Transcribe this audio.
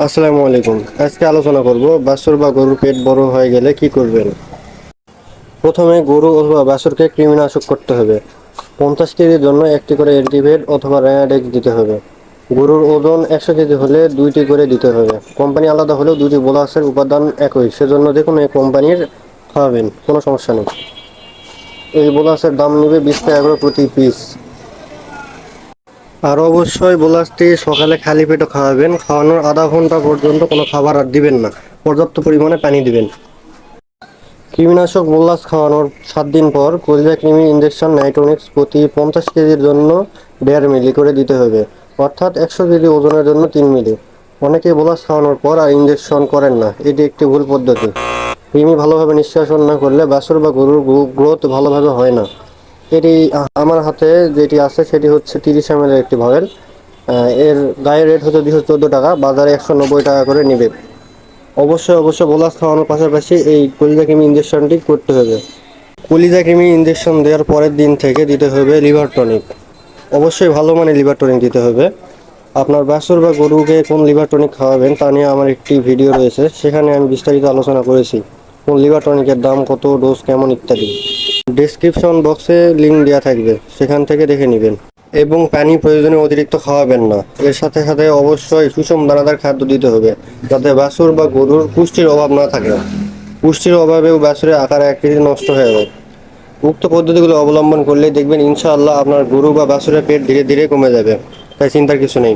আসসালামু আলাইকুম। আজকে আলোচনা করব বাছুর বা গরুর পেট বড় হয়ে গেলে কি করবেন। প্রথমে গরু অথবা বাছুরকে কৃমিনাশক করতে হবে। 50 কেজির জন্য একটি করে অ্যান্টিভেট অথবা র্যানাডেক্স দিতে হবে। গরুর ওজন 100 কেজি হলে 2টি করে দিতে হবে। কোম্পানি আলাদা হলেও দুটি বোলাসের উপাদান একই, সেজন্য দেখুন এই কোম্পানির খাওয়াবেন, কোনো সমস্যা নেই। এই বোলাসের দাম নেবে 20 টাকা করে প্রতি পিস। আর অবশ্যই বোলাসটি সকালে খালি পেটে খাওয়াবেন। খাওয়ানোর আধা ঘন্টা পর্যন্ত কোনো খাবার আর দিবেন না, পর্যাপ্ত পরিমাণে পানি দিবেন। কৃমিনাশক বোলাস খাওয়ানোর 7 দিন পর কলিজা কৃমি ইনজেকশন নাইট্রোনিক্স প্রতি 50 কেজির জন্য 1.5 মিলি করে দিতে হবে, অর্থাৎ 100 কেজি ওজনের জন্য 3 মিলি। অনেকেই বোলাস খাওয়ানোর পর আর ইনজেকশন করেন না, এটি একটি ভুল পদ্ধতি। কৃমি ভালোভাবে নিষ্কাশন না করলে বাছুর বা গরুর গ্রোথ ভালোভাবে হয় না। এটি আমার হাতে যেটি আছে সেটি হচ্ছে 30 ml এর একটি ভাবেল। এর গায়ের রেট হচ্ছে 214 টাকা, বাজারে 190 টাকা করে নেবে। অবশ্যই বোলাস খাওয়ানোর পাশাপাশি এই কলিজা কৃমি ইনজেকশনটি করতে হবে। কলিজা কৃমি ইনজেকশন দেওয়ার পরের দিন থেকে দিতে হবে লিভার টনিক। অবশ্যই ভালো মানের লিভার টনিক দিতে হবে। আপনার বাছুর বা গরুকে কোন লিভার টনিক খাওয়াবেন তা নিয়ে আমার একটি ভিডিও রয়েছে, সেখানে আমি বিস্তারিত আলোচনা করেছি। কোন লিভার টনিকের দাম, কত, ডোজ কেমন ইত্যাদি। ডেসক্রিপশন বক্সে লিঙ্ক দেওয়া থাকবে, সেখান থেকে দেখে নেবেন। এবং পানি প্রয়োজনে অতিরিক্ত খাওয়াবেন না। এর সাথে সাথে অবশ্যই সুষম দানাদার খাদ্য দিতে হবে, যাতে বাছুর বা গরুর পুষ্টির অভাব না থাকে। পুষ্টির অভাবেও বাছুরের আকার আকৃতি নষ্ট হয়ে যায়। উক্ত পদ্ধতিগুলো অবলম্বন করলেই দেখবেন ইনশাআল্লাহ আপনার গরু বা বাছুরের পেট ধীরে ধীরে কমে যাবে, তাই চিন্তার কিছু নেই।